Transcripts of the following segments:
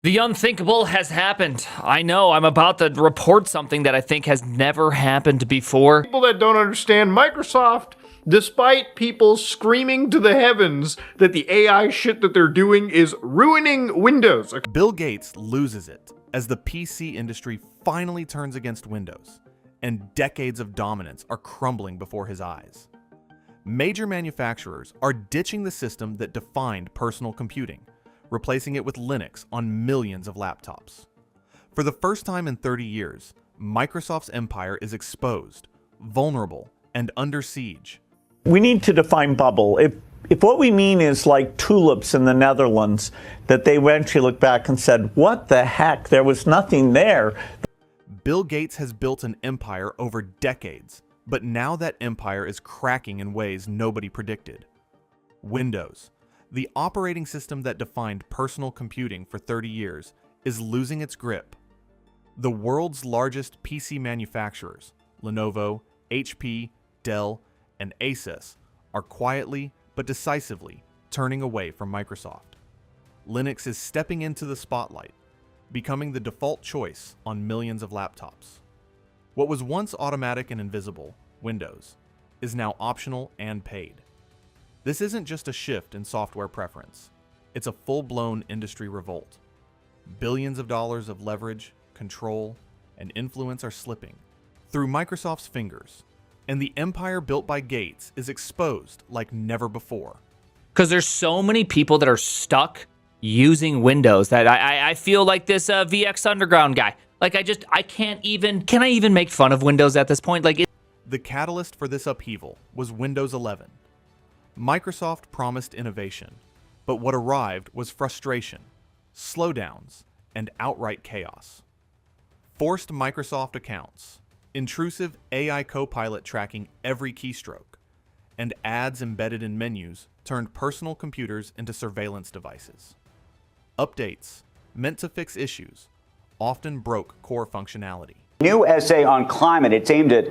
The unthinkable has happened. I know, I'm about to report something that I think has never happened before. People that don't understand Microsoft, despite people screaming to the heavens that the AI shit that they're doing is ruining Windows. Bill Gates loses it as the PC industry finally turns against Windows, and decades of dominance are crumbling before his eyes. Major manufacturers are ditching the system that defined personal computing, replacing it with Linux on millions of laptops. For the first time in 30 years, Microsoft's empire is exposed, vulnerable, and under siege. We need to define bubble. If what we mean is like tulips in the Netherlands, that they eventually look back and said, what the heck, there was nothing there. Bill Gates has built an empire over decades, but now that empire is cracking in ways nobody predicted. Windows, the operating system that defined personal computing for 30 years, is losing its grip. The world's largest PC manufacturers, Lenovo, HP, Dell, and ASUS, are quietly but decisively turning away from Microsoft. Linux is stepping into the spotlight, becoming the default choice on millions of laptops. What was once automatic and invisible, Windows, is now optional and paid. This isn't just a shift in software preference. It's a full-blown industry revolt. Billions of dollars of leverage, control, and influence are slipping through Microsoft's fingers, and the empire built by Gates is exposed like never before. Because there's so many people that are stuck using Windows that I feel like this VX Underground guy. Like can I even make fun of Windows at this point? The catalyst for this upheaval was Windows 11. Microsoft promised innovation, but what arrived was frustration, slowdowns, and outright chaos. Forced Microsoft accounts, intrusive AI Copilot tracking every keystroke, and ads embedded in menus turned personal computers into surveillance devices. Updates, meant to fix issues, often broke core functionality. New essay on climate. It's aimed at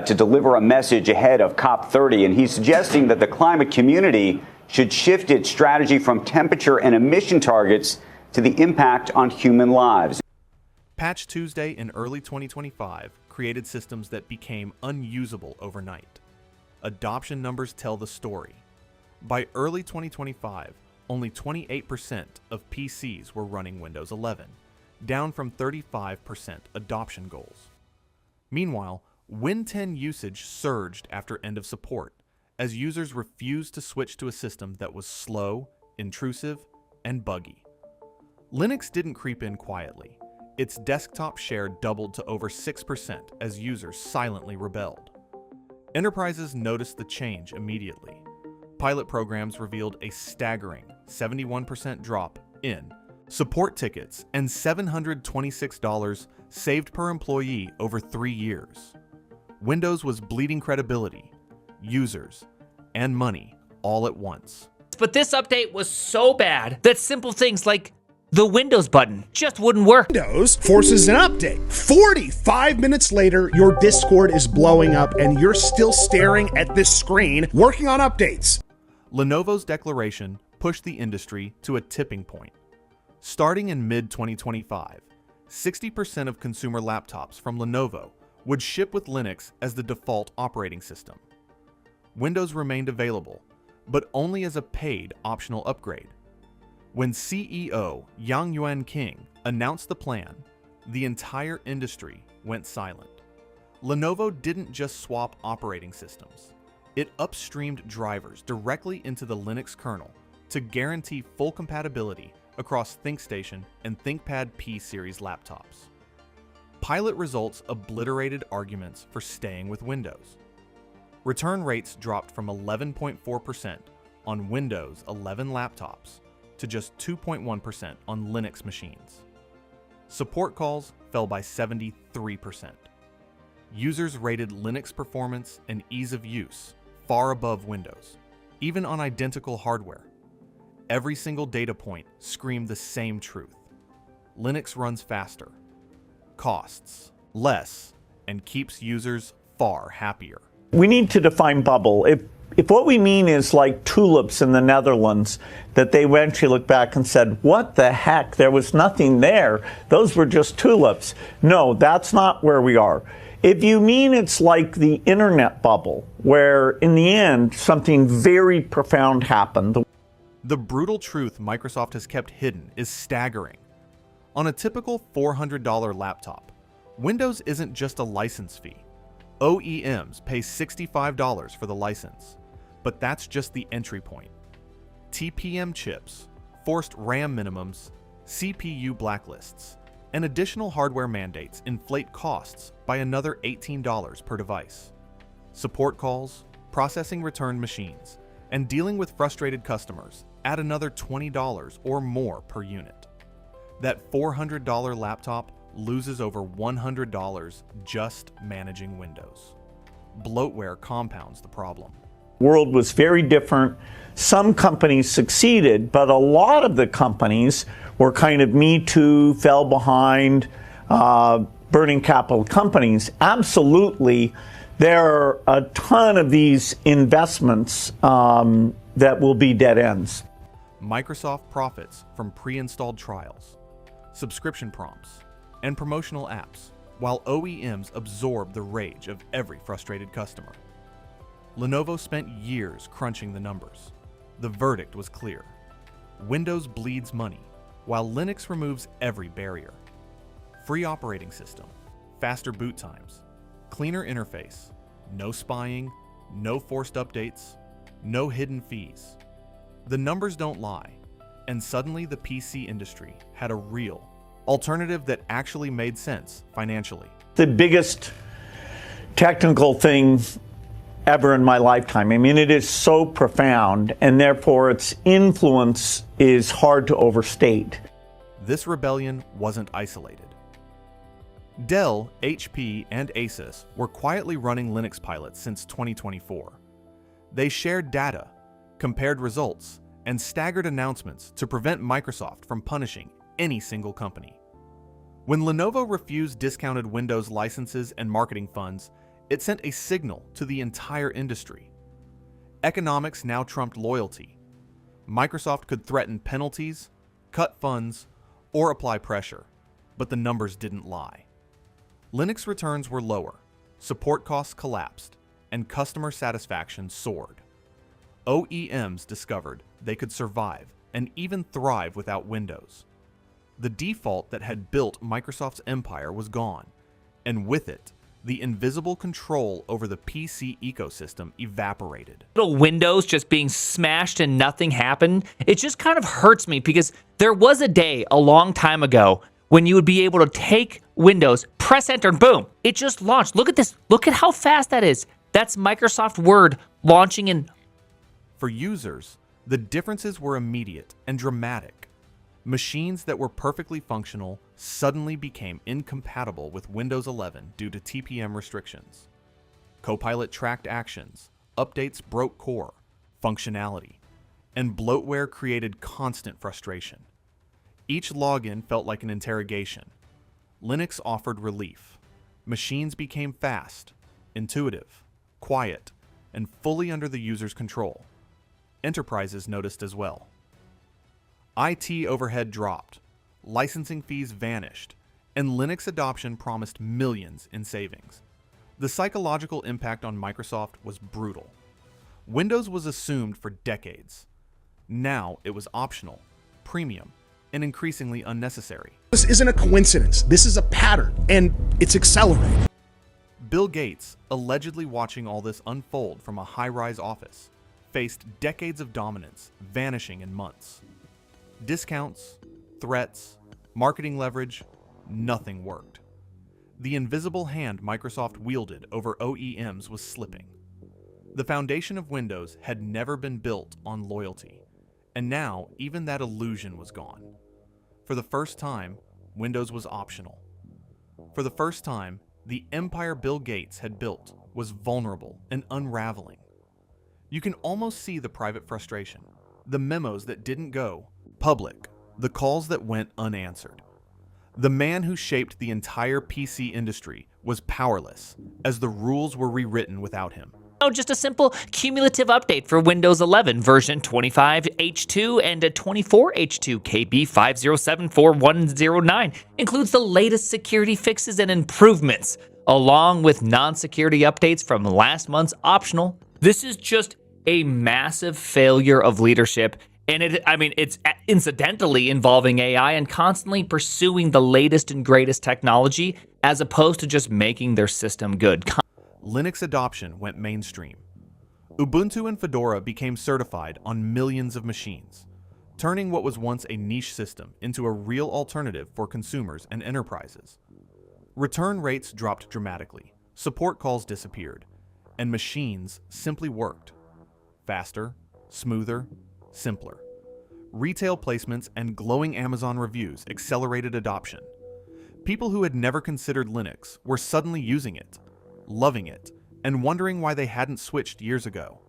to deliver a message ahead of COP30, and he's suggesting that the climate community should shift its strategy from temperature and emission targets to the impact on human lives. Patch Tuesday in early 2025 created systems that became unusable overnight. Adoption numbers tell the story. By early 2025, only 28% of PCs were running Windows 11, down from 35% adoption goals. Meanwhile, Win 10 usage surged after end of support, as users refused to switch to a system that was slow, intrusive, and buggy. Linux didn't creep in quietly. Its desktop share doubled to over 6% as users silently rebelled. Enterprises noticed the change immediately. Pilot programs revealed a staggering 71% drop in support tickets and $726 saved per employee over 3 years. Windows was bleeding credibility, users, and money all at once. But this update was so bad that simple things like the Windows button just wouldn't work. Windows forces an update. 45 minutes later, your Discord is blowing up and you're still staring at this screen working on updates. Lenovo's declaration pushed the industry to a tipping point. Starting in mid-2025, 60% of consumer laptops from Lenovo would ship with Linux as the default operating system. Windows remained available, but only as a paid optional upgrade. When CEO Yang Yuan King announced the plan, the entire industry went silent. Lenovo didn't just swap operating systems. It upstreamed drivers directly into the Linux kernel to guarantee full compatibility across ThinkStation and ThinkPad P series laptops. Pilot results obliterated arguments for staying with Windows. Return rates dropped from 11.4% on Windows 11 laptops to just 2.1% on Linux machines. Support calls fell by 73%. Users rated Linux performance and ease of use far above Windows, even on identical hardware. Every single data point screamed the same truth. Linux runs faster, costs less, and keeps users far happier. We need to define bubble. if what we mean is like tulips in the Netherlands, that they eventually looked back and said, what the heck, there was nothing there, those were just tulips. No, that's not where we are. If you mean it's like the internet bubble, where in the end something very profound happened. The brutal truth Microsoft has kept hidden is staggering. On a typical $400 laptop, Windows isn't just a license fee. OEMs pay $65 for the license, but that's just the entry point. TPM chips, forced RAM minimums, CPU blacklists, and additional hardware mandates inflate costs by another $18 per device. Support calls, processing returned machines, and dealing with frustrated customers add another $20 or more per unit. That $400 laptop loses over $100 just managing Windows. Bloatware compounds the problem. The world was very different. Some companies succeeded, but a lot of the companies were kind of Me Too, fell behind, burning capital companies. Absolutely, there are a ton of these investments that will be dead ends. Microsoft profits from pre-installed trials, subscription prompts, and promotional apps, while OEMs absorb the rage of every frustrated customer. Lenovo spent years crunching the numbers. The verdict was clear. Windows bleeds money, while Linux removes every barrier. Free operating system, faster boot times, cleaner interface, no spying, no forced updates, no hidden fees. The numbers don't lie, and suddenly the PC industry had a real alternative that actually made sense financially. The biggest technical thing ever in my lifetime. I mean, it is so profound, and therefore its influence is hard to overstate. This rebellion wasn't isolated. Dell, HP, and ASUS were quietly running Linux pilots since 2024. They shared data, compared results, and staggered announcements to prevent Microsoft from punishing any single company. When Lenovo refused discounted Windows licenses and marketing funds, it sent a signal to the entire industry. Economics now trumped loyalty. Microsoft could threaten penalties, cut funds, or apply pressure, but the numbers didn't lie. Linux returns were lower, support costs collapsed, and customer satisfaction soared. OEMs discovered they could survive and even thrive without Windows. The default that had built Microsoft's empire was gone, and with it, the invisible control over the PC ecosystem evaporated. Little Windows just being smashed and nothing happened, it just kind of hurts me because there was a day a long time ago when you would be able to take Windows, press enter, and boom, it just launched. Look at this. Look at how fast that is. That's Microsoft Word launching in. For users, the differences were immediate and dramatic. Machines that were perfectly functional suddenly became incompatible with Windows 11 due to TPM restrictions. Copilot tracked actions, updates broke core functionality, and bloatware created constant frustration. Each login felt like an interrogation. Linux offered relief. Machines became fast, intuitive, quiet, and fully under the user's control. Enterprises noticed as well. IT overhead dropped, licensing fees vanished, and Linux adoption promised millions in savings. The psychological impact on Microsoft was brutal. Windows was assumed for decades. Now it was optional, premium, and increasingly unnecessary. This isn't a coincidence. This is a pattern, and it's accelerating. Bill Gates, allegedly watching all this unfold from a high-rise office, faced decades of dominance vanishing in months. Discounts, threats, marketing leverage, nothing worked. The invisible hand Microsoft wielded over OEMs was slipping. The foundation of Windows had never been built on loyalty, and now even that illusion was gone. For the first time, Windows was optional. For the first time, the empire Bill Gates had built was vulnerable and unraveling. You can almost see the private frustration, the memos that didn't go public, the calls that went unanswered. The man who shaped the entire PC industry was powerless as the rules were rewritten without him. just a simple cumulative update for Windows 11 version 25H2 and 24H2 KB5074109 includes the latest security fixes and improvements, along with non-security updates from last month's optional. This is just a massive failure of leadership, and it's incidentally involving AI and constantly pursuing the latest and greatest technology as opposed to just making their system good. Linux adoption went mainstream. Ubuntu and Fedora became certified on millions of machines, turning what was once a niche system into a real alternative for consumers and enterprises. Return rates dropped dramatically, support calls disappeared, and machines simply worked. Faster, smoother, simpler. Retail placements and glowing Amazon reviews accelerated adoption. People who had never considered Linux were suddenly using it, loving it, and wondering why they hadn't switched years ago.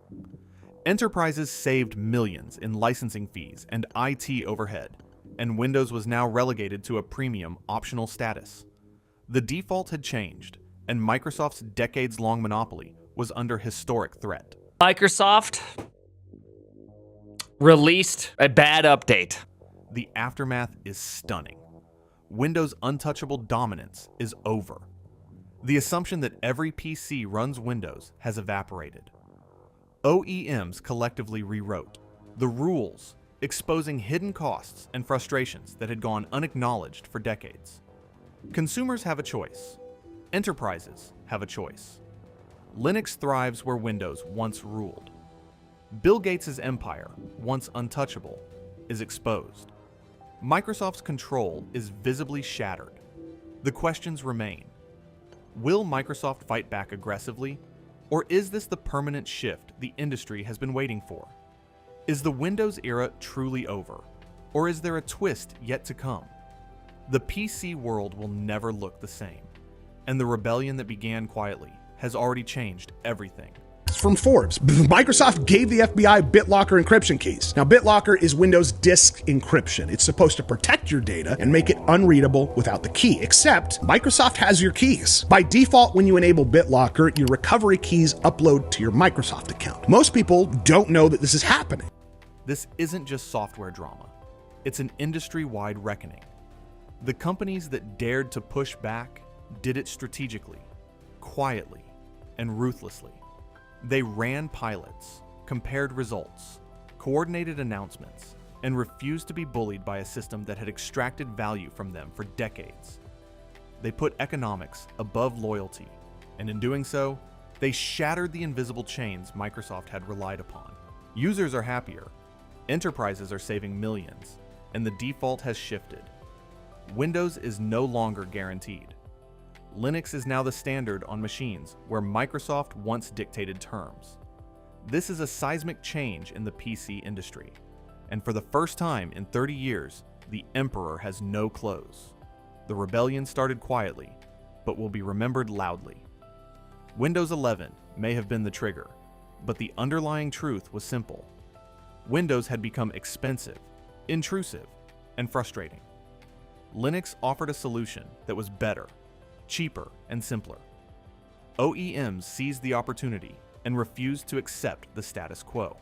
Enterprises saved millions in licensing fees and IT overhead, and Windows was now relegated to a premium optional status. The default had changed, and Microsoft's decades-long monopoly was under historic threat. Microsoft released a bad update. The aftermath is stunning. Windows' untouchable dominance is over. The assumption that every PC runs Windows has evaporated. OEMs collectively rewrote the rules, exposing hidden costs and frustrations that had gone unacknowledged for decades. Consumers have a choice. Enterprises have a choice. Linux thrives where Windows once ruled. Bill Gates' empire, once untouchable, is exposed. Microsoft's control is visibly shattered. The questions remain. Will Microsoft fight back aggressively, or is this the permanent shift the industry has been waiting for? Is the Windows era truly over, or is there a twist yet to come? The PC world will never look the same, and the rebellion that began quietly has already changed everything. From Forbes, Microsoft gave the FBI BitLocker encryption keys. Now, BitLocker is Windows disk encryption. It's supposed to protect your data and make it unreadable without the key, except Microsoft has your keys. By default, when you enable BitLocker, your recovery keys upload to your Microsoft account. Most people don't know that this is happening. This isn't just software drama. It's an industry-wide reckoning. The companies that dared to push back did it strategically, quietly, and ruthlessly. They ran pilots, compared results, coordinated announcements, and refused to be bullied by a system that had extracted value from them for decades. They put economics above loyalty, and in doing so, they shattered the invisible chains Microsoft had relied upon. Users are happier, enterprises are saving millions, and the default has shifted. Windows is no longer guaranteed. Linux is now the standard on machines where Microsoft once dictated terms. This is a seismic change in the PC industry, and for the first time in 30 years, the Emperor has no clothes. The rebellion started quietly, but will be remembered loudly. Windows 11 may have been the trigger, but the underlying truth was simple. Windows had become expensive, intrusive, and frustrating. Linux offered a solution that was better, cheaper, and simpler. OEMs seized the opportunity and refused to accept the status quo.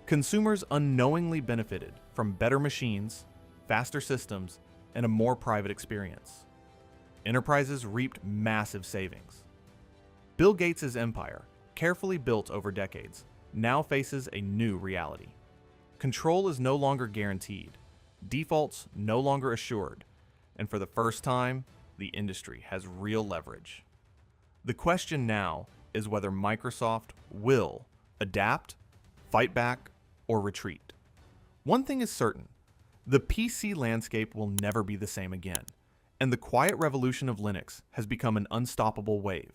Consumers unknowingly benefited from better machines, faster systems, and a more private experience. Enterprises reaped massive savings. Bill Gates' empire, carefully built over decades, now faces a new reality. Control is no longer guaranteed, defaults no longer assured, and for the first time, the industry has real leverage. The question now is whether Microsoft will adapt, fight back, or retreat. One thing is certain, the PC landscape will never be the same again, and the quiet revolution of Linux has become an unstoppable wave.